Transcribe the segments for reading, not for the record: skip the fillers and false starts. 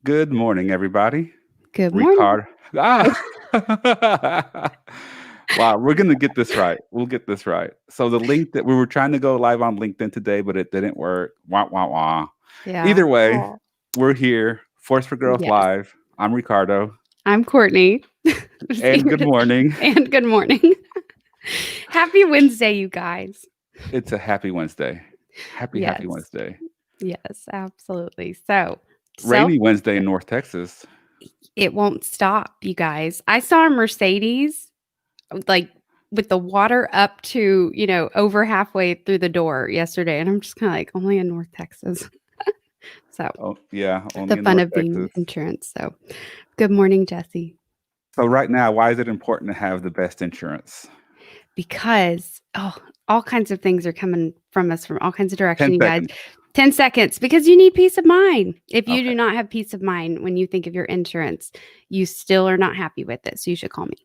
Good morning, everybody. Good morning. Ricardo. Ah! Wow, we're going to get this right. We'll get this right. So, the link that we were trying to go live on LinkedIn today, but it didn't work. Wah, wah, wah. Yeah. Either way, Oh, we're here. Force for Growth yes. Live. I'm Ricardo. I'm Courtney. And good morning. And good morning. Happy Wednesday, you guys. It's a happy Wednesday. Happy Yes. Wednesday. Yes, absolutely. So, self Rainy Wednesday in North Texas. it won't stop, you guys. I saw a Mercedes like with the water up to, over halfway through the door yesterday, and I'm just kind of like only in North Texas. So, Oh, yeah, the only in fun North of being Texas. insurance. So, good morning, Jesse. So, right now, why is it important to have the best insurance? Because all kinds of things are coming from us from all kinds of 10 direction, you guys. seconds. 10 seconds, because you need peace of mind. If you Okay. do not have peace of mind when you think of your insurance, you still are not happy with it. So you should call me.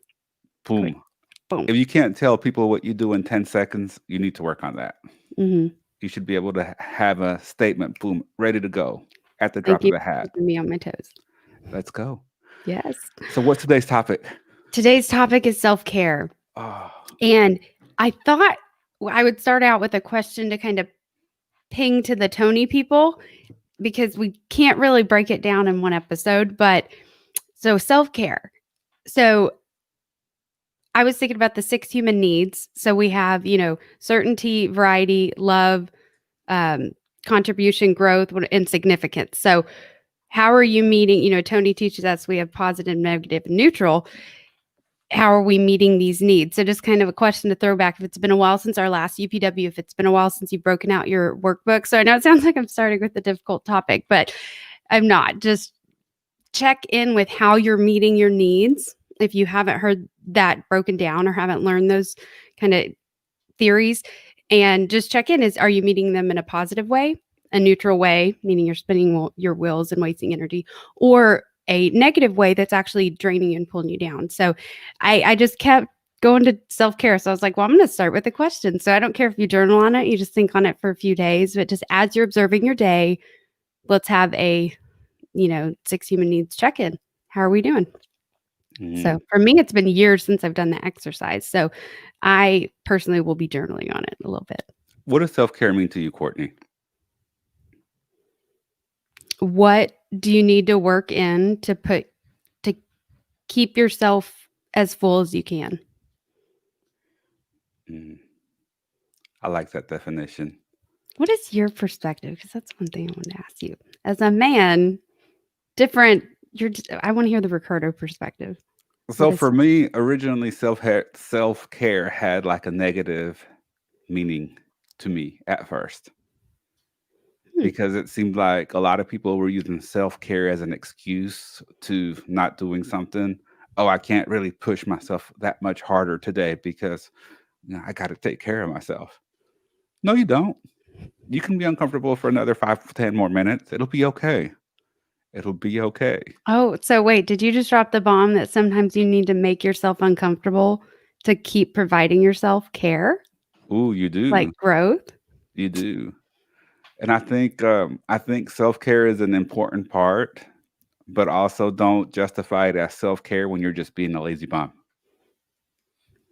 Great. Boom. Boom. If you can't tell people what you do in 10 seconds, you need to work on that. Hmm. You should be able to have a statement, boom, ready to go at the Thank drop of you the for hat. keeping me on my toes. Let's go. Yes. So, what's today's topic? Today's topic is self-care. Oh, And I thought I would start out with a question to kind of ping to the Tony people because we can't really break it down in one episode. But so self-care. So I was thinking about the 6 human needs. So we have, certainty, variety, love, um, contribution, growth, and significance. So how are you meeting? Tony teaches us we have positive, negative, and neutral. How are we meeting these needs? So just kind of a question to throw back. If it's been a while since our last UPW, if it's been a while since you've broken out your workbook. So I know it sounds like I'm starting with a difficult topic, but I'm not. Just check in with how you're meeting your needs. If you haven't heard that broken down or haven't learned those kind of theories, and just check in, are you meeting them in a positive way, a neutral way, meaning you're spinning your wheels and wasting energy, or a negative way that's actually draining you and pulling you down. So I just kept going to self-care. So I was like, well, I'm going to start with a question. So I don't care if you journal on it, you just think on it for a few days, but just as you're observing your day, let's have a 6 human needs check in. How are we doing? mm. So for me, it's been years since I've done the exercise. So I personally will be journaling on it a little bit. What does self care mean to you, Courtney? What do you need to work in to keep yourself as full as you can? Mm. I like that definition. What is your perspective? Because that's one thing I want to ask you. As a man, different. I want to hear the Ricardo perspective. What So, is? for me, originally, self care had like a negative meaning to me at first, Hmm, because it seemed like a lot of people were using self care as an excuse to not doing something. Oh, I can't really push myself that much harder today because I got to take care of myself. No, you don't. You can be uncomfortable for another 5 to 10 more minutes. It'll be okay. It'll be okay. Oh, so wait, did you just drop the bomb that sometimes you need to make yourself uncomfortable to keep providing yourself care, Ooh, you do. like growth? You do. And I think self care is an important part, but also don't justify it as self care when you're just being a lazy bum.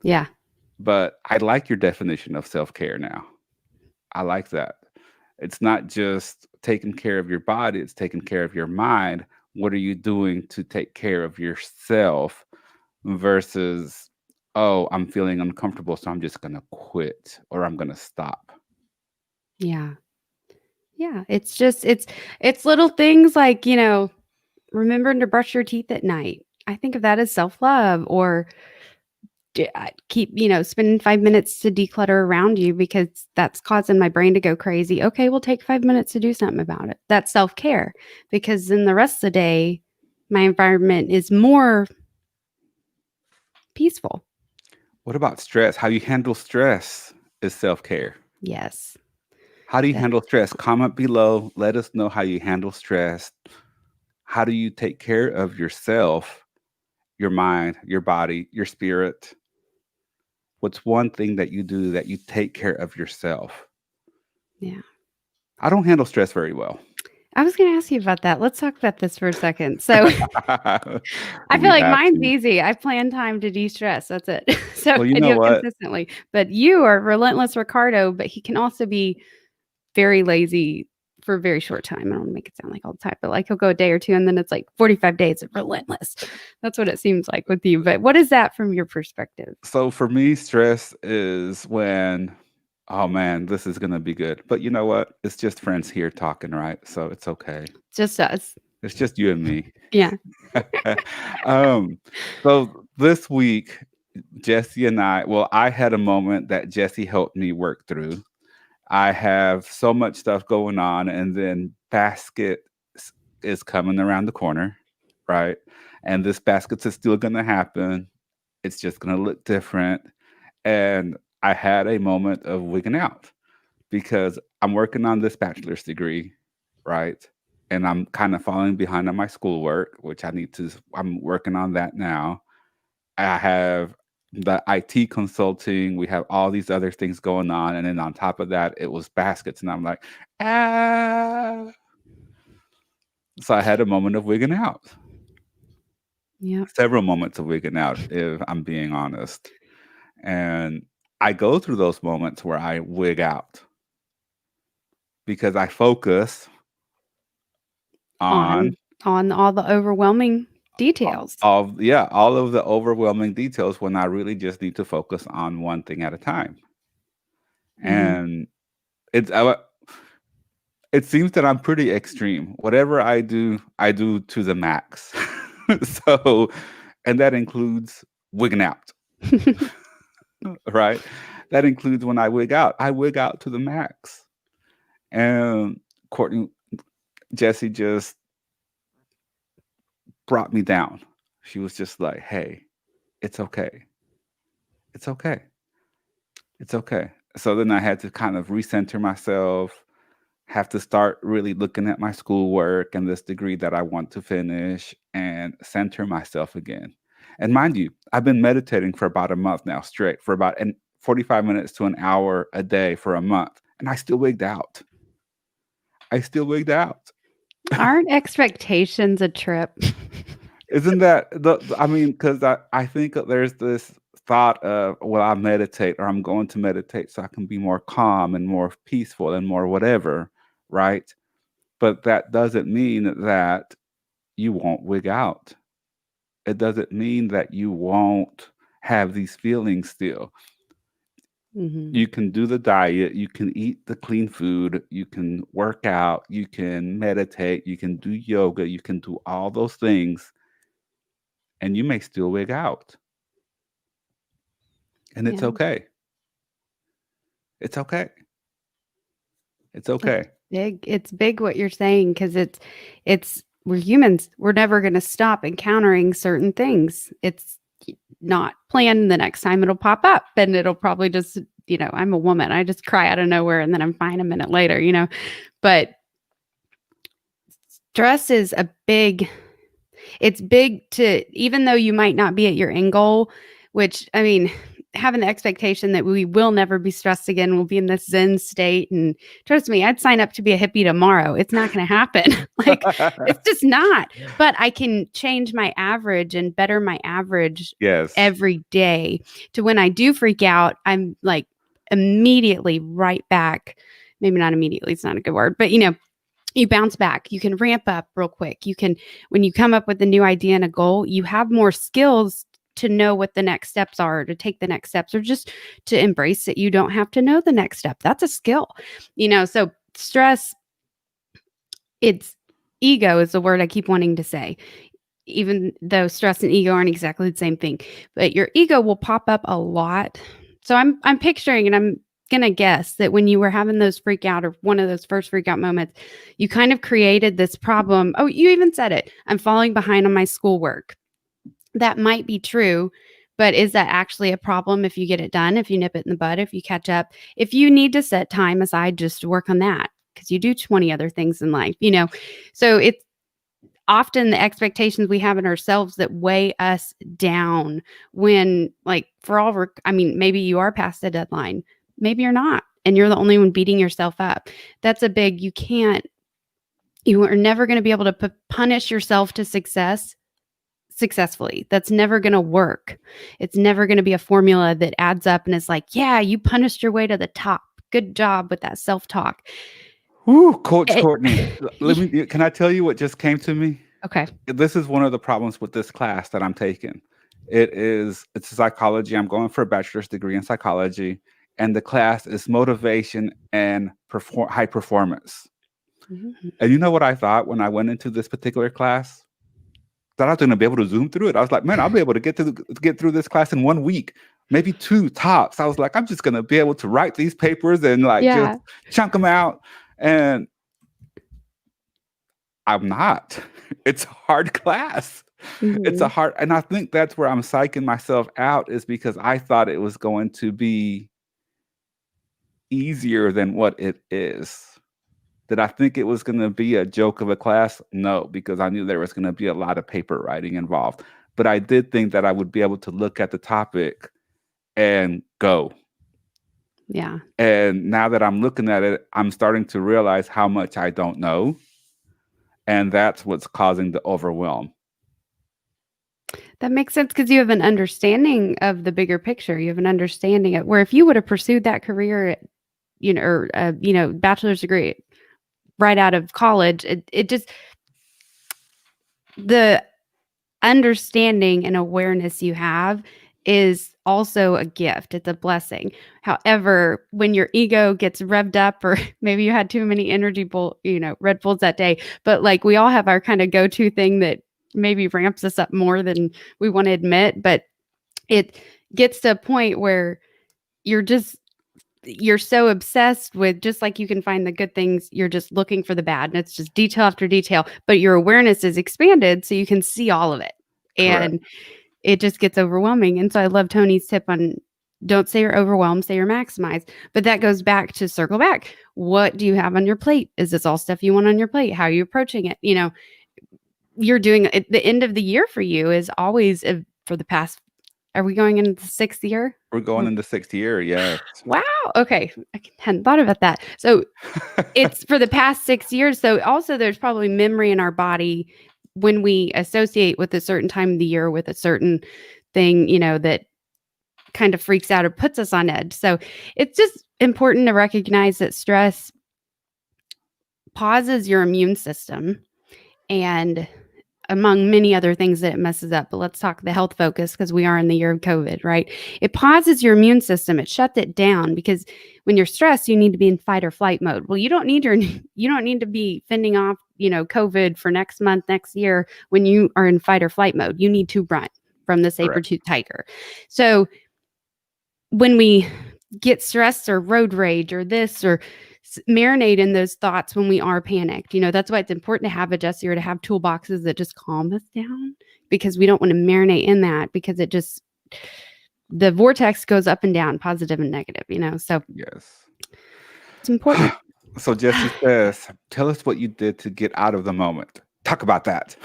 Yeah. But I like your definition of self care now. I like that. It's not just taking care of your body, it's taking care of your mind. What are you doing to take care of yourself versus, oh, I'm feeling uncomfortable, so I'm just going to quit or I'm going to stop? Yeah. Yeah. It's little things like, remembering to brush your teeth at night. I think of that as self-love, or keep, spending 5 minutes to declutter around you because that's causing my brain to go crazy. Okay, we'll take 5 minutes to do something about it. That's self-care, because then the rest of the day, my environment is more peaceful. What about stress? How you handle stress is self care. Yes. How do you That, handle stress? Comment below. Let us know how you handle stress. How do you take care of yourself, your mind, your body, your spirit? What's one thing that you do that you take care of yourself? yeah. I don't handle stress very well. I was going to ask you about that. Let's talk about this for a second. So I feel We like have mine's to. easy. I plan time to de-stress. That's it. So Well, you I do know it what? consistently. But you are relentless Ricardo, but he can also be very lazy for a very short time. I don't wanna make it sound like all the time, but like he'll go a day or two and then it's like 45 days of relentless. That's what it seems like with you. But what is that from your perspective? So for me, stress is when, oh man, this is gonna be good. But you know what? It's just friends here talking, right? So it's okay. Just us. It's just you and me. Yeah. um, so this week, Jesse and I had a moment that Jesse helped me work through. I have so much stuff going on, and then is coming around the corner, right? And this baskets is still going to happen. It's just going to look different. And I had a moment of wigging out because I'm working on this bachelor's degree, right? And I'm kind of falling behind on my schoolwork, which I'm working on that now. I have the IT consulting. We have all these other things going on. And then on top of that, it was baskets. And I'm like, ah. So I had a moment of wigging out, Yeah. several moments of wigging out, if I'm being honest. And I go through those moments where I wig out because I focus on On all the overwhelming details. all of the overwhelming details when I really just need to focus on one thing at a time. Mhm. And it's it seems that I'm pretty extreme. Whatever I do to the max. So, and that includes wigging out, right? That includes when I wig out. I wig out to the max. And Courtney, Jesse just brought me down. She was just like, "Hey, it's okay. It's okay. It's okay." So then I had to kind of recenter myself, have to start really looking at my schoolwork and this degree that I want to finish and center myself again. And mind you, I've been meditating for about a month now straight, for about 45 minutes to an hour a day for a month. And I still wigged out. I still wigged out. Aren't expectations a trip? Isn't that I mean, because I think that there's this thought of, well, I meditate or I'm going to meditate so I can be more calm and more peaceful and more whatever, right? But that doesn't mean that you won't wig out. It doesn't mean that you won't have these feelings still. Mhm. You can do the diet, you can eat the clean food, you can work out, you can meditate, you can do yoga, you can do all those things, and you may still wig out. And it's Yeah. okay. It's okay. It's It's okay. big. It's big what you're saying because it's we're humans. We're never going to stop encountering certain things. It's not planned. The next time it'll pop up and it'll probably just, I'm a woman. I just cry out of nowhere and then I'm fine a minute later. But stress is it's big to, even though you might not be at your end goal, which I mean, having the expectation that we will never be stressed again, we'll be in this Zen state. And trust me, I'd sign up to be a hippie tomorrow. It's not going to happen. Like, it's just not. But I can change my average and better my average Yes. every day to when I do freak out, I'm like immediately right back. Maybe not immediately, it's not a good word, but you bounce back. You can ramp up real quick. When you come up with a new idea and a goal, you have more skills to know what the next steps are, to take the next steps, or just to embrace that you don't have to know the next step. That's a skill. So stress, it's ego is the word I keep wanting to say, even though stress and ego aren't exactly the same thing. But your ego will pop up a lot. So I'm picturing and I'm gonna guess that when you were having those freak out or one of those first freak out moments, you kind of created this problem. Oh, you even said it. I'm falling behind on my schoolwork. That might be true, but is that actually a problem if you get it done, if you nip it in the bud, if you catch up, if you need to set time aside just to work on that? Because you do 20 other things in life. So it's often the expectations we have in ourselves that weigh us down when, like, I mean, maybe you are past the deadline, maybe you're not, and you're the only one beating yourself up. That's a big, you can't You are never going to be able to punish yourself to successfully. That's never going to work. It's never going to be a formula that adds up and is like, yeah, you punished your way to the top. Good job with that self talk. Whoo, Coach It, Courtney, let me. Can I tell you what just came to me? okay. This is one of the problems with this class that I'm taking. It's psychology. I'm going for a bachelor's degree in psychology, and the class is motivation and high performance. Mhm. And you know what I thought when I went into this particular class? That I was going to be able to zoom through it. I was like, man, I'll be able to get through this class in 1 week, maybe two tops. I was like, I'm just going to be able to write these papers and like just Yeah. chunk them out. And I'm not. It's a hard class. It's a Mhm. hard, and I think that's where I'm psyching myself out is because I thought it was going to be easier than what it is. Did I think it was going to be a joke of a class? No, because I knew there was going to be a lot of paper writing involved. But I did think that I would be able to look at the topic and go. Yeah. And now that I'm looking at it, I'm starting to realize how much I don't know. And that's what's causing the overwhelm. That makes sense because you have an understanding of the bigger picture. You have an understanding of where if you would have pursued that career, or bachelor's degree right out of college, it just the understanding and awareness you have is also a gift. It's a blessing. However, when your ego gets revved up, or maybe you had too many Red Bulls that day, but like we all have our kind of go-to thing that maybe ramps us up more than we want to admit, but it gets to a point where you're just you're so obsessed with, just like you can find the good things, you're just looking for the bad, and it's just detail after detail, but your awareness is expanded so you can see all of it. Correct. And it just gets overwhelming. And so I love Tony's tip on don't say you're overwhelmed, say you're maximized. But that goes back to circle back. What do you have on your plate? Is this all stuff you want on your plate? How are you approaching it? You're doing it. The end of the year for you is always for the past, are we going into the 6th year? We're going Or into 6th year. Yes. wow. Okay. I hadn't thought about that. So it's for the past 6 years. So also there's probably memory in our body when we associate with a certain time of the year with a certain thing, that kind of freaks out or puts us on edge. So it's just important to recognize that stress pauses your immune system, and among many other things that it messes up. But let's talk the health focus because we are in the year of COVID, right? It pauses your immune system. It shuts it down because when you're stressed, you need to be in fight or flight mode. Well, you don't need to be fending off, COVID for next month, next year when you are in fight or flight mode. You need to run from the Correct. saber-toothed tiger. So when we get stressed or road rage or this or marinate in those thoughts when we are panicked, that's why it's important to have a Jesse or to have toolboxes that just calm us down, because we don't want to marinate in that, because the vortex goes up and down, positive and negative, so Yes. it's important. So Jesse says, tell us what you did to get out of the moment. Talk about that.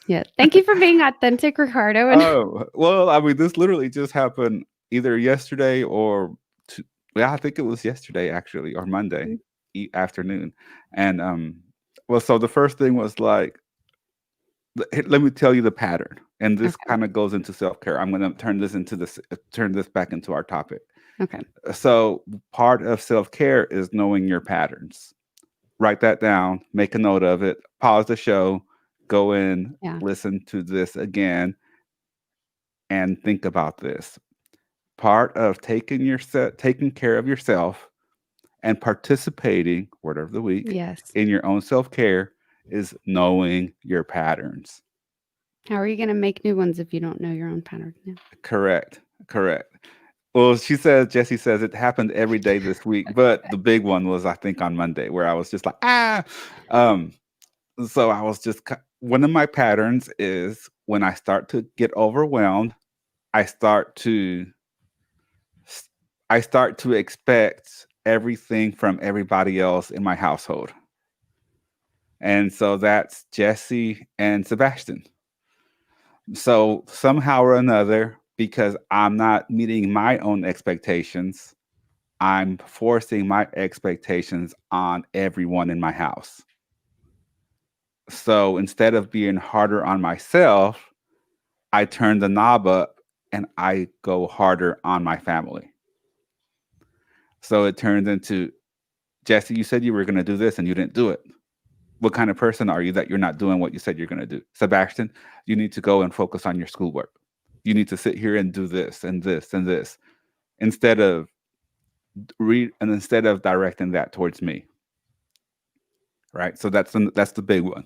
Yeah. Thank you for being authentic, Ricardo. And Oh, well, I mean, this literally just happened either yesterday or, yeah, I think it was yesterday actually, or Monday afternoon. And, well, so the first thing was like, let me tell you the pattern. And this okay. kind of goes into self care. I'm going to turn this back into our topic. Okay. So, part of self care is knowing your patterns. Write that down, make a note of it, pause the show, go in, Yeah. listen to this again, and think about this. Part of taking care of yourself and participating, word of the week, Yes. in your own self care is knowing your patterns. How are you going to make new ones if you don't know your own pattern? Yeah. Correct. Correct. Well, Jessie says it happened every day this week, but the big one was, I think, on Monday, where I was just like, ah. Um, so I was just, one of my patterns is when I start to get overwhelmed, I start to, I start to expect everything from everybody else in my household. And so that's Jesse and Sebastian. So somehow or another, because I'm not meeting my own expectations, I'm forcing my expectations on everyone in my house. So instead of being harder on myself, I turn the knob up and I go harder on my family. So it turns into, Jesse, you said you were going to do this and you didn't do it. What kind of person are you that you're not doing what you said you're going to do? Sebastian, you need to go and focus on your schoolwork. You need to sit here and do this and this and this instead of instead of directing that towards me, right? So that's the big one,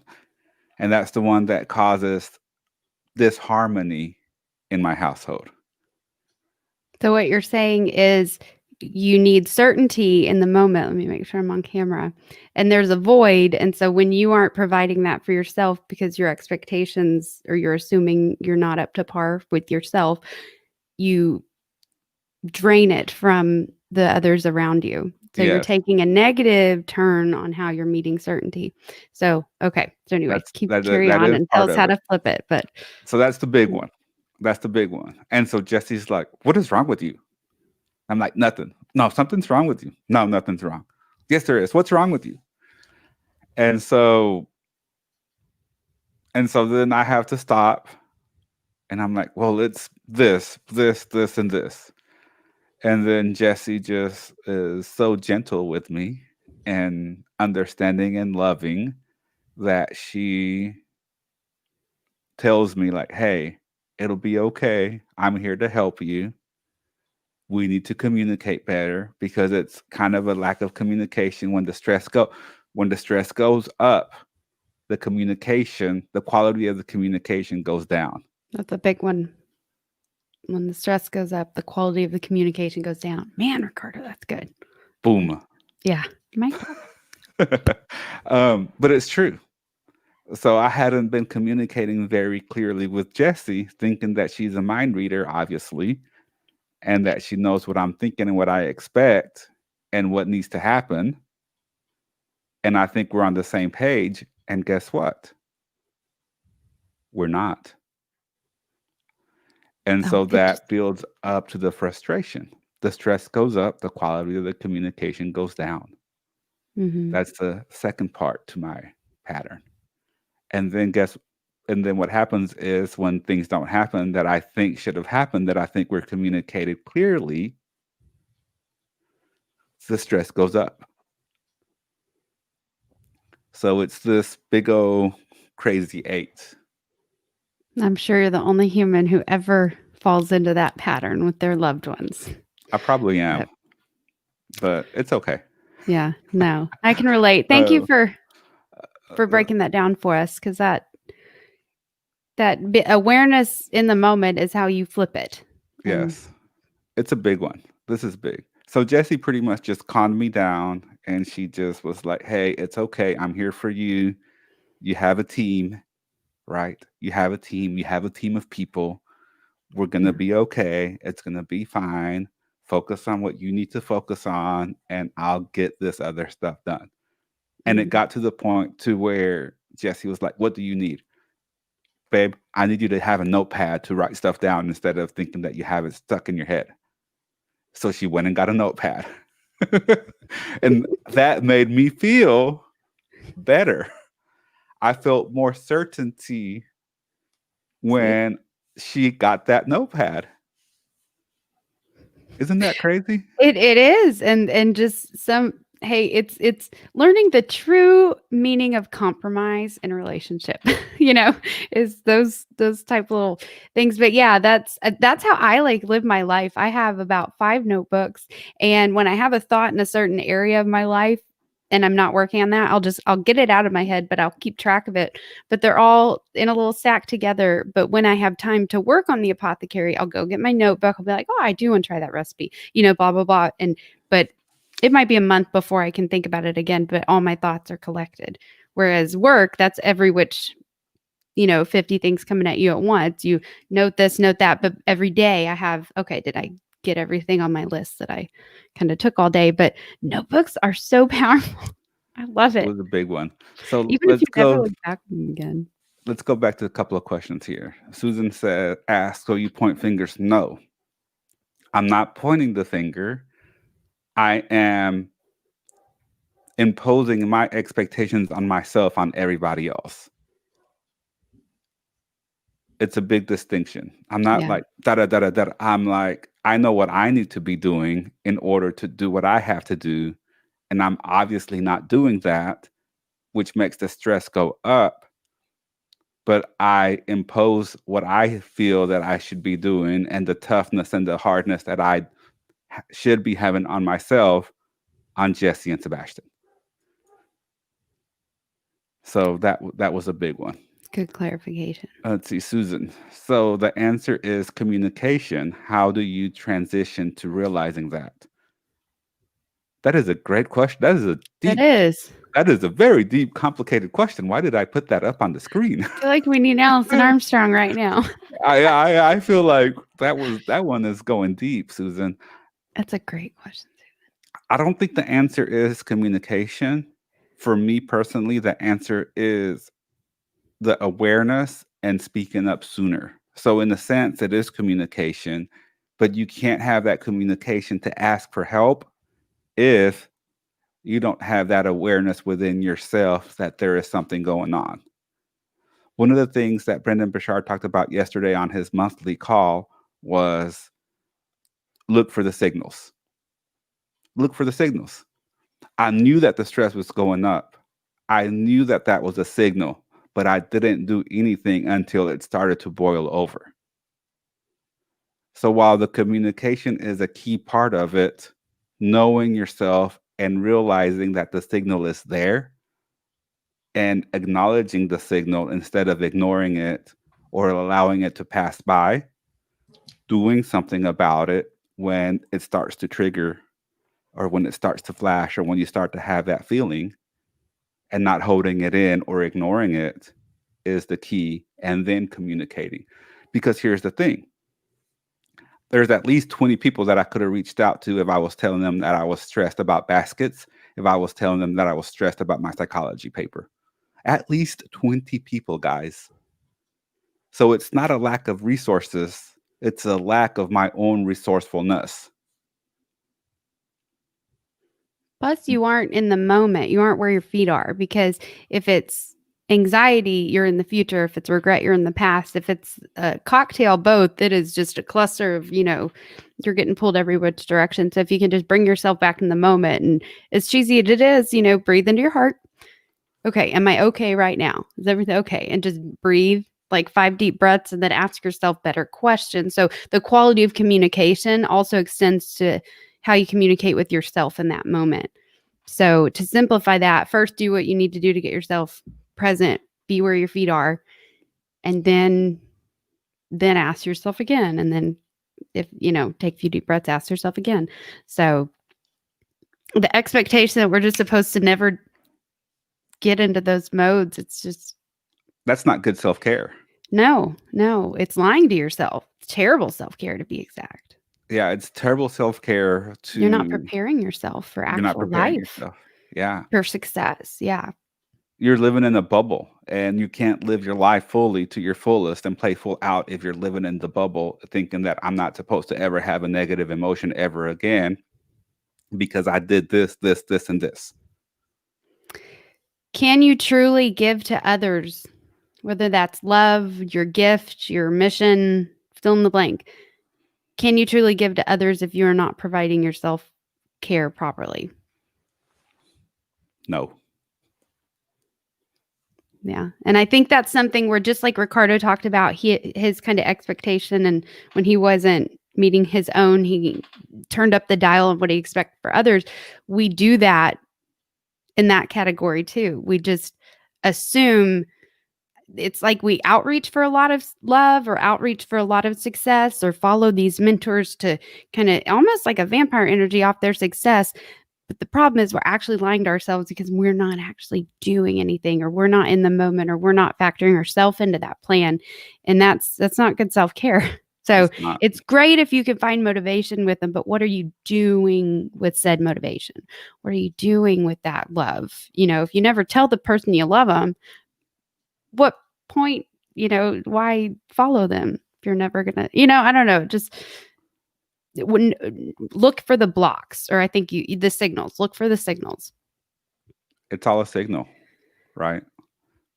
and that's the one that causes disharmony in my household. So what you're saying is you need certainty in the moment. Let me make sure I'm on camera. And there's a void. And so when you aren't providing that for yourself because your expectations or you're assuming you're not up to par with yourself, you drain it from the others around you. So you're Yes, taking a negative turn on how you're meeting certainty. So, okay. So anyway, carry that on is and tell part us of how it. to flip it. But So that's the big one. That's the big one. And so Jesse's like, "What is wrong with you?" I'm like, "Nothing. No, something's wrong with you. No, nothing's wrong. Yes, there is. What's wrong with you?" And so then I have to stop, and I'm like, "Well, it's this, this, this, and this." And then Jesse just is so gentle with me and understanding and loving that she tells me like, "Hey, it'll be okay. I'm here to help you. We need to communicate better because it's kind of a lack of communication when the stress goes up, the quality of the communication goes down." that's a big one. When the stress goes up, the quality of the communication goes down. Man, Ricardo, that's good. Boom. Yeah. Mic drop. But it's true. So I hadn't been communicating very clearly with Jessie, thinking that she's a mind reader, obviously, and that she knows what I'm thinking and what I expect and what needs to happen. And I think we're on the same page. And guess what? We're not. And Oh, so it just that builds up to the frustration. The stress goes up, the quality of the communication goes down. mhm. That's the second part to my pattern. And then what happens is when things don't happen that I think should have happened, that I think were communicated clearly, the stress goes up. So it's this big old crazy eight. I'm sure you're the only human who ever falls into that pattern with their loved ones. I probably am, But but it's okay. yeah, no, I can relate. Thank you Uh, for breaking that down for us because awareness in the moment is how you flip it. And yes, it's a big one. This is big. So Jessie pretty much just calmed me down and she just was like, "Hey, it's okay. I'm here for you. You have a team, right? You have a team. You have a team of people. We're going to yeah, be okay. It's going to be fine. Focus on what you need to focus on, and I'll get this other stuff done." And it mhm, got to the point to where Jessie was like, "What do you need? Babe, I need you to have a notepad to write stuff down instead of thinking that you have it stuck in your head." So she went and got a notepad. And that made me feel better. I felt more certainty see? when she got that notepad. Isn't that crazy? It is, and just some hey, it's learning the true meaning of compromise in a relationship, you know, is those type little things. But yeah, that's how I like live my life. I have about 5 notebooks, and when I have a thought in a certain area of my life and I'm not working on that, I'll get it out of my head, but I'll keep track of it. But they're all in a little stack together. But when I have time to work on the apothecary, I'll go get my notebook. I'll be like, oh, I do want to try that recipe, blah, blah, blah. But it might be a month before I can think about it again, but all my thoughts are collected. Whereas work, that's every which, 50 things coming at you at once. You note this, note that. But every day I have, okay, did I get everything on my list that I kind of took all day? But notebooks are so powerful. I love It it. was a big one. So Even if you never look back at them again. let's go back to a couple of questions here. Susan asked, "So you point fingers?" No, I'm not pointing the finger. I am imposing my expectations on myself on everybody else. It's a big distinction. I'm not Yeah. like da da da da da. I'm like, I know what I need to be doing in order to do what I have to do. And I'm obviously not doing that, which makes the stress go up. But I impose what I feel that I should be doing and the toughness and the hardness that I should be having on myself on Jesse and Sebastian. So that was a big one. Good clarification. Let's see, Susan. So the answer is communication. How do you transition to realizing that? That is a great question. It is. That is a very deep, complicated question. Why did I put that up on the screen? I feel like we need Allison Armstrong right now. I feel like that one is going deep, Susan. That's a great question. I don't think the answer is communication. For me personally, the answer is the awareness and speaking up sooner. So in a sense, it is communication, but you can't have that communication to ask for help if you don't have that awareness within yourself that there is something going on. One of the things that Brendan Bouchard talked about yesterday on his monthly call was look for the signals. Look for the signals. I knew that the stress was going up. I knew that that was a signal, but I didn't do anything until it started to boil over. So while the communication is a key part of it, knowing yourself and realizing that the signal is there and acknowledging the signal instead of ignoring it or allowing it to pass by, doing something about it when it starts to trigger or when it starts to flash or when you start to have that feeling and not holding it in or ignoring it is the key. And then communicating. Because here's the thing, there's at least 20 people that I could have reached out to if I was telling them that I was stressed about baskets, if I was telling them that I was stressed about my psychology paper. At least 20 people, guys. So it's not a lack of resources, it's a lack of my own resourcefulness. Plus, you aren't in the moment. You aren't where your feet are because if it's anxiety, you're in the future. If it's regret, you're in the past. If it's a cocktail, both, it is just a cluster of, you're getting pulled every which direction. So if you can just bring yourself back in the moment and as cheesy as it is, breathe into your heart. Okay, am I okay right now? Is everything okay? And just breathe like 5 deep breaths and then ask yourself better questions. So the quality of communication also extends to how you communicate with yourself in that moment. So to simplify that, first do what you need to do to get yourself present, be where your feet are, and then ask yourself again. And then if, take a few deep breaths, ask yourself again. So the expectation that we're just supposed to never get into those modes, it's just That's not good self-care. no, it's lying to yourself. It's terrible self-care to be exact. Yeah, it's terrible self-care You're not to preparing yourself for you're not actual preparing life, yourself. Yeah. for success. Yeah. You're living in a bubble and you can't live your life fully to your fullest and play full out if you're living in the bubble thinking that I'm not supposed to ever have a negative emotion ever again because I did this, this, this, and this. Can you truly give to others, whether that's love, your gift, your mission, fill in the blank? Can you truly give to others if you're not providing yourself care properly? No. Yeah. And I think that's something where just like Ricardo talked about, his kind of expectation, and when he wasn't meeting his own, he turned up the dial of what he expected for others. We do that in that category too. We just assume it's like we outreach for a lot of love or outreach for a lot of success or follow these mentors to kind of almost like a vampire energy off their success. But the problem is we're actually lying to ourselves because we're not actually doing anything, or we're not in the moment, or we're not factoring ourselves into that plan. And that's not good self-care. So It's not. it's great if you can find motivation with them, but what are you doing with said motivation? What are you doing with that love? If you never tell the person you love them, what point, why follow them if you're never gonna, I don't know, just when look for the blocks, or I think the signals, look for the signals. It's all a signal, right?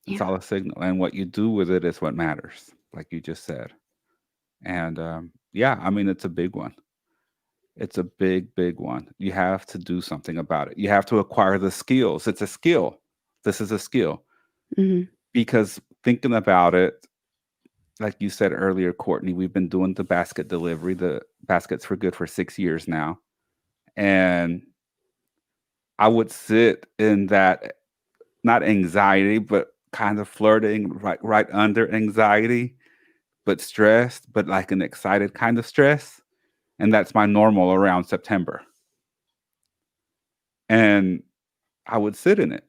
It's Yeah. all a signal. And what you do with it is what matters. like you just said. And yeah, I mean, it's a big one. It's a big, big one. You have to do something about it. You have to acquire the skills. It's a skill. This is a skill Hmm. because thinking about it, like you said earlier, Courtney, we've been doing the basket delivery, the baskets for good for 6 years now. And I would sit in that, not anxiety, but kind of flirting right under anxiety, but stressed, but like an excited kind of stress. And that's my normal around September. And I would sit in it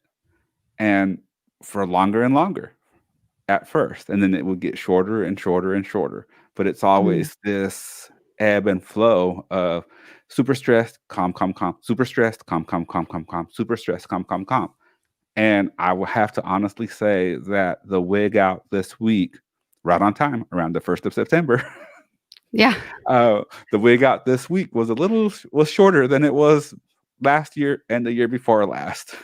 and for longer and longer at first. And then it would get shorter and shorter and shorter. But it's Hmm. always this ebb and flow of super stressed, calm, calm, calm, super stressed, calm, calm, calm, calm, calm, super stressed, calm, calm, calm. And I will have to honestly say that the wig out this week, right on time, around the 1st of September, Yeah. uh, the wig out this week was was shorter than it was last year and the year before last.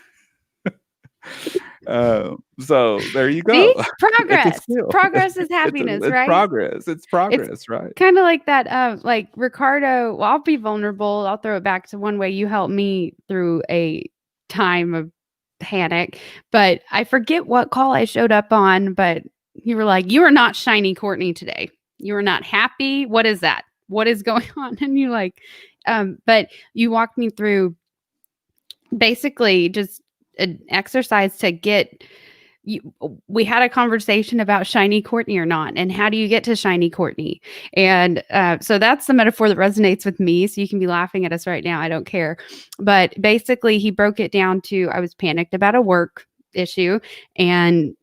So there you See? go. It's a Progress. skill. Progress is happiness, It's right? progress. It's It's progress, right? kind of like that, like Ricardo. Well, I'll be vulnerable. I'll throw it back to one way you helped me through a time of panic, but I forget what call I showed up on, but you were like, "You are not shiny Courtney today. You are not happy. What is that? What is going on?" And you like, but you walked me through basically just an exercise to get you. We had a conversation about shiny Courtney or not, and how do you get to shiny Courtney? And so that's the metaphor that resonates with me. So you can be laughing at us right now. I don't care. But basically, he broke it down to I was panicked about a work issue and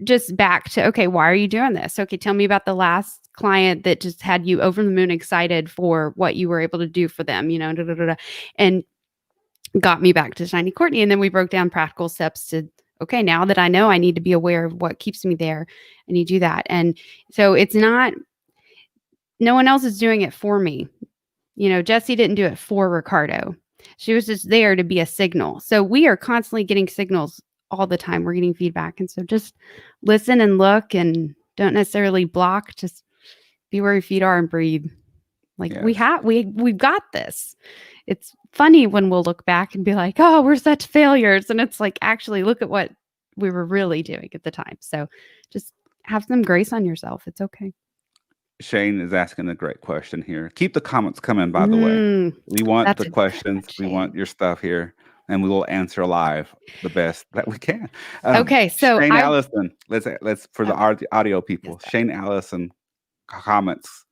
just back to, okay, why are you doing this? Okay, tell me about the last client that just had you over the moon excited for what you were able to do for them, da, da, da, da. And got me back to shiny Courtney. And then we broke down practical steps to, okay, now that I know I need to be aware of what keeps me there, I need to do that. And so it's not, no one else is doing it for me. Jesse didn't do it for Ricardo. She was just there to be a signal. So we are constantly getting signals all the time. We're getting feedback. And so just listen and look and don't necessarily block. Just be where your feet are and breathe. Like Yes. we've got this. It's funny when we'll look back and be like, "Oh, we're such failures." And it's like, actually look at what we were really doing at the time. So just have some grace on yourself. It's okay. Shane is asking a great question here. Keep the comments coming, by the way. Mm, We want that's the a good one, questions. We Shane. want your stuff here, and we will answer live the best that we can. Okay, so Shane I Allison, let's for the oh, audio yes, people. Shane Allison comments: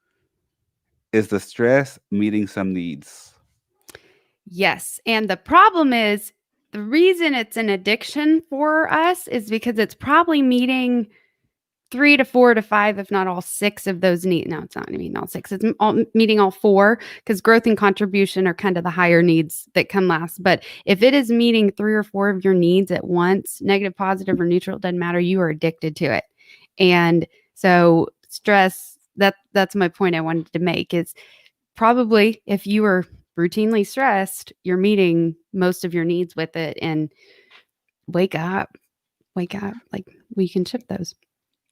Is the stress meeting some needs? yes. And the problem is the reason it's an addiction for us is because it's probably meeting 3 to 4 to 5, if not all 6 of those needs. No, it's not meeting all 6. It's meeting all 4 because growth and contribution are kind of the higher needs that come last. But if it is meeting 3 or 4 of your needs at once, negative, positive, or neutral, it doesn't matter. You are addicted to it. And so stress, that's my point I wanted to make is probably if you are routinely stressed, you're meeting most of your needs with it. And wake up, wake up. Like we can shift those.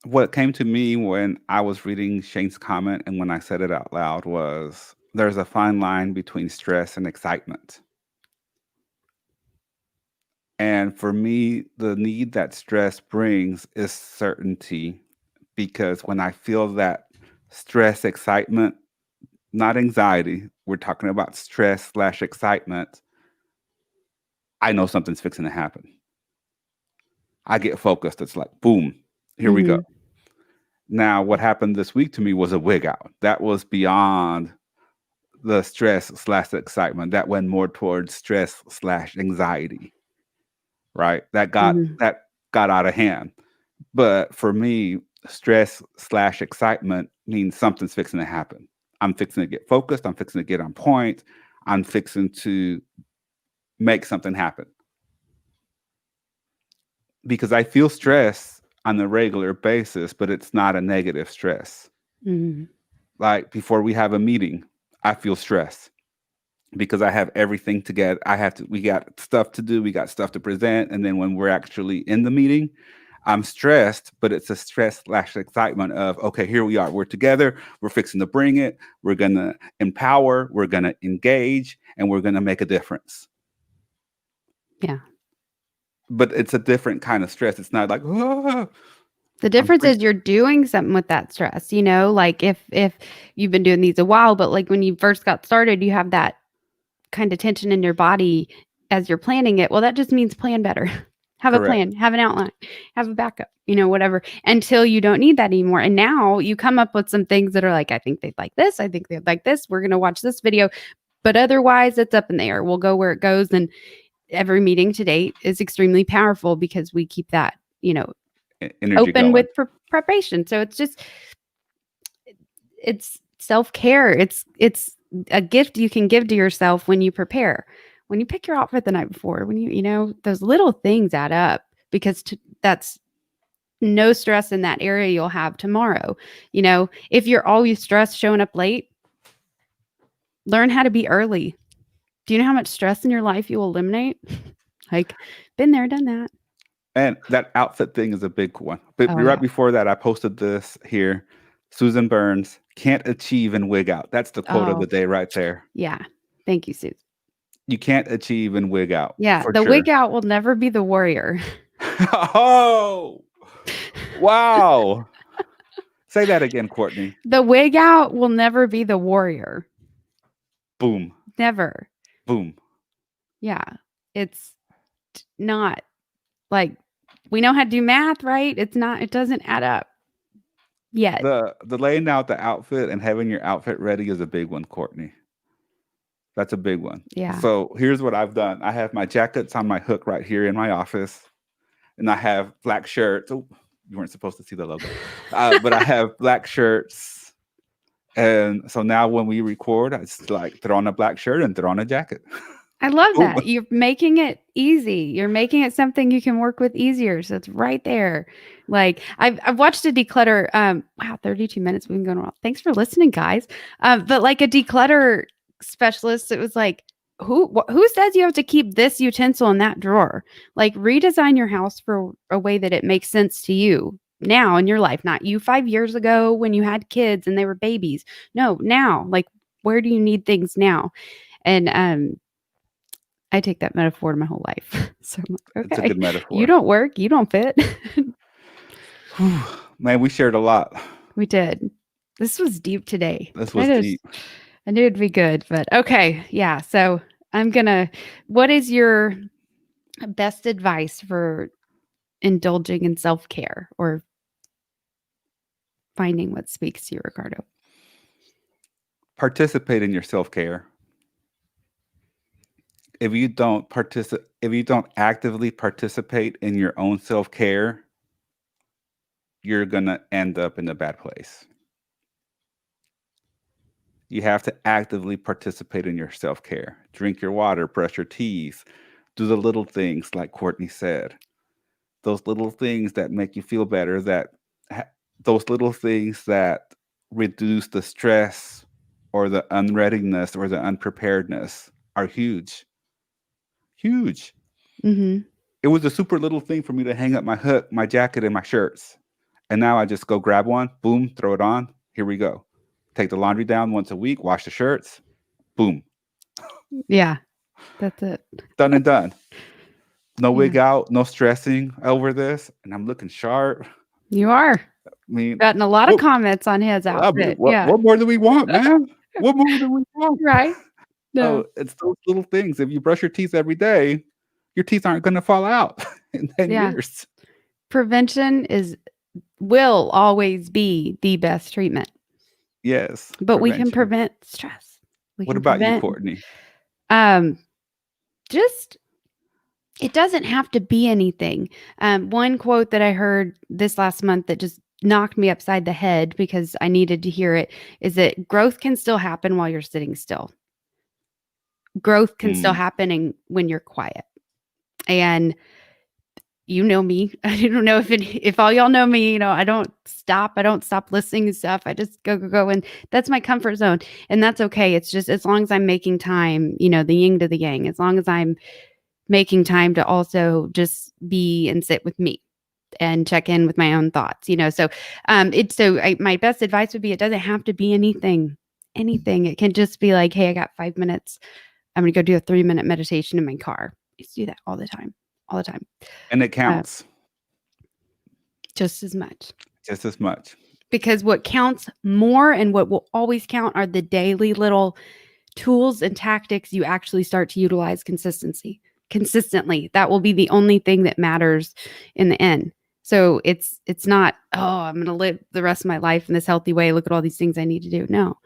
What came to me when I was reading Shane's comment and when I said it out loud was there's a fine line between stress and excitement. And for me, the need that stress brings is certainty because when I feel that stress, excitement, not anxiety, we're talking about stress slash excitement, I know something's fixing to happen. I get focused. It's like, boom, here we go. Hmm. Now, what happened this week to me was a wig out. That was beyond the stress slash excitement. That went more towards stress slash anxiety, right? Hmm. That got out of hand. But for me, stress slash excitement means something's fixing to happen. I'm fixing to get focused. I'm fixing to get on point. I'm fixing to make something happen because I feel stress on a regular basis, but it's not a negative stress. Hmm. Like before we have a meeting, I feel stress because I have everything to get. We got stuff to do, we got stuff to present. And then when we're actually in the meeting, I'm stressed, but it's a stress slash excitement of, okay, here we are. We're together. We're fixing to bring it. We're going to empower. We're going to engage, and we're going to make a difference. Yeah. But it's a different kind of stress. It's not like, oh, The I'm difference freak. is you're doing something with that stress, like if you've been doing these a while, but like when you first got started, you have that kind of tension in your body as you're planning it. Well, that just means plan better. Have a Correct. plan, have an outline, have a backup, whatever, until you don't need that anymore. And now you come up with some things that are like, I think they'd like this. I think they'd like this. We're going to watch this video. But otherwise, it's up in the air. We'll go where it goes. And every meeting to date is extremely powerful because we keep that, Energy open going. with preparation. So it's self-care. It's a gift you can give to yourself when you prepare. When you pick your outfit the night before, when those little things add up, because that's no stress in that area you'll have tomorrow. If you're always stressed showing up late, learn how to be early. Do you know how much stress in your life you will eliminate? Like, been there, done that. And that outfit thing is a big one. But Oh right yeah. before that, I posted this here. Susan Burns can't achieve and wig out. That's the quote of Oh the day right there. yeah. Thank you, Susan. You can't achieve and wig out Yeah, for the sure. wig out will never be the warrior. Oh, wow. Say that again, Courtney. The wig out will never be the warrior. Boom, Never. boom. Yeah. It's not like we know how to do math, right? It doesn't add up yet. The laying out the outfit and having your outfit ready is a big one, Courtney. That's a big one. Yeah. So here's what I've done. I have my jackets on my hook right here in my office, and I have black shirts. Oh, you weren't supposed to see the logo, but I have black shirts. And so now when we record, it's like throw on a black shirt and throw on a jacket. I love Boom. that. You're making it easy. You're making it something you can work with easier. So it's right there. Like I've watched a declutter. Wow, 32 minutes. We've been going on. Thanks for listening, guys. But like a declutter specialist, it was like, who says you have to keep this utensil in that drawer? Like redesign your house for a way that it makes sense to you now in your life, not you 5 years ago when you had kids and they were babies. No, now. Like where do you need things now? And I take that metaphor to my whole life. So I'm like, It's a okay, good metaphor. you don't work, you don't fit. Man, we shared a lot. We did. This was deep today. This was deep. I knew it'd be good, but okay. Yeah. So what is your best advice for indulging in self-care or finding what speaks to you, Ricardo? Participate in your self-care. If you don't actively participate in your own self-care, you're going to end up in a bad place. You have to actively participate in your self-care. Drink your water, brush your teeth, do the little things like Courtney said. Those little things that make you feel better, those little things that reduce the stress or the unreadiness or the unpreparedness are huge. Huge. Mm-hmm. It was a super little thing for me to hang up my hook, my jacket, and my shirts. And now I just go grab one, boom, throw it on. Here we go. Take the laundry down once a week, wash the shirts, boom. Yeah, that's it. Done and done. No Yeah. wig out, no stressing over this. And I'm looking sharp. You are. I mean, Gotten a lot of comments on his outfit. what more do we want, man? What more do we want? Right. No. So it's those little things. If you brush your teeth every day, your teeth aren't going to fall out in 10 years. Prevention will always be the best treatment. Yes. But we can prevent stress. What about you, Courtney? Just it doesn't have to be anything. One quote that I heard this last month that just knocked me upside the head because I needed to hear it is that growth can still happen while you're sitting still. Growth can still happen when you're quiet. And you know me. I don't know if all y'all know me, I don't stop listening to stuff. I just go. And that's my comfort zone. And that's okay. It's just, as long as I'm making time, the yin to the yang, as long as I'm making time to also just be and sit with me. and check in with my own thoughts, So my best advice would be it doesn't have to be anything. It can just be like, hey, I got 5 minutes. I'm going to go do a 3-minute meditation in my car. I used to do that all the time. And it Uh, counts just as much. just as much. Because what counts more and what will always count are the daily little tools and tactics you actually start to utilize consistently. That will be the only thing that matters in the end. So it's not, I'm going to live the rest of my life in this healthy way. Look at all these things I need to do. No,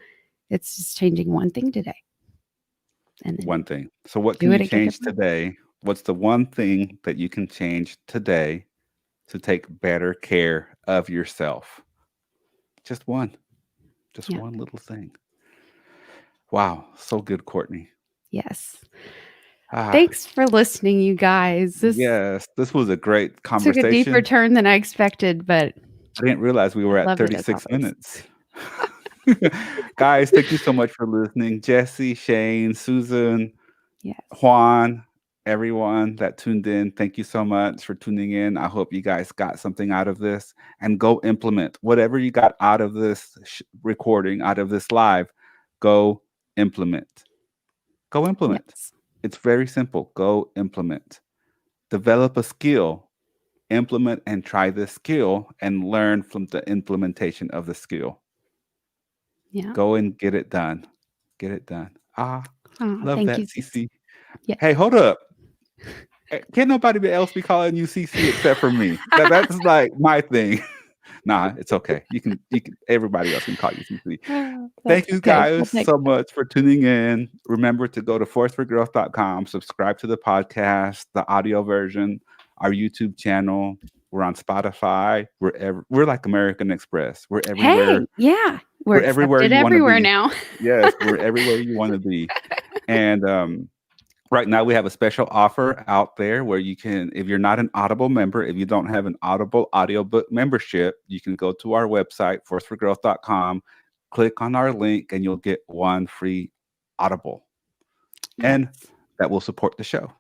it's just changing one thing today. And then One thing. So what do can it you again change today? What's the one thing that you can change today to take better care of yourself? Just one. Just Yeah. one little thing. Wow. So good, Courtney. Yes. Ah, Thanks for listening, you guys. This yes. This was a great took a deeper conversation. turn than I expected, but I didn't realize we I were at love it as 36 always. minutes. Guys, thank you so much for listening. Jesse, Shane, Susan, Yes. Juan, everyone that tuned in, thank you so much for tuning in. I hope you guys got something out of this and go implement whatever you got out of this recording, out of this live. Go implement. Go implement. Yes. It's very simple. Go implement. Develop a skill, implement and try this skill and learn from the implementation of the skill. Yeah. Go and get it done. Get it done. Ah, Oh, love thank you, that, Cece. CC. Yes. Hey, hold up. Can't nobody else be calling you CC except for me. That's like my thing. Nah, it's okay. You can everybody else can call you CC. That's Thank you okay. We'll guys take so much for tuning in. Remember to go to forceforgrowth.com, subscribe to the podcast, the audio version, our YouTube channel. We're on Spotify. We're like American Express. We're everywhere. Hey, yeah. We're We're everywhere accepted you want to everywhere be. now. Yes, we're everywhere you want to be. And right now we have a special offer out there where you can, if you're not an Audible member, if you don't have an Audible audiobook membership, you can go to our website, forceforgrowth.com, click on our link, and you'll get one free Audible. And Yes, that will support the show.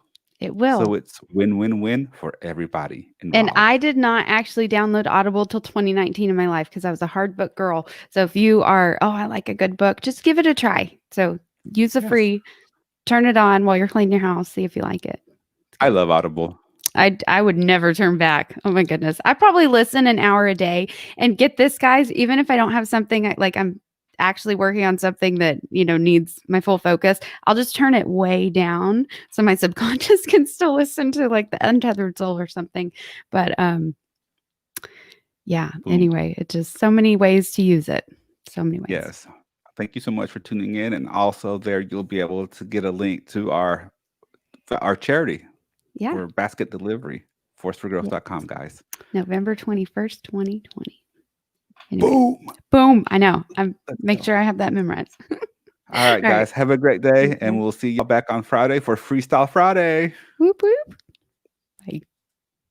it will. So it's win-win-win for everybody And involved. I did not actually download Audible till 2019 in my life because I was a hard book girl. So if you are, I like a good book, just give it a try. So use the Yes. free, turn it on while you're cleaning your house, see if you like it. I love Audible. I would never turn back. Oh my goodness. I probably listen an hour a day and get this, guys, even if I don't have something like I'm actually working on something that, needs my full focus, I'll just turn it way down so my subconscious can still listen to like the Untethered Soul or something. But yeah, Boom. anyway, it's just so many ways to use it. So many ways. Yes. Thank you so much for tuning in. And also there you'll be able to get a link to our charity. Yeah. Or basket delivery. Forceforgrowth.com, guys. November 21st, 2020. Anyway. Boom. Boom. I know. I'm Let's make go. sure I have that memorized. All right, guys. Have a great day. And we'll see y'all back on Friday for Freestyle Friday. Whoop whoop.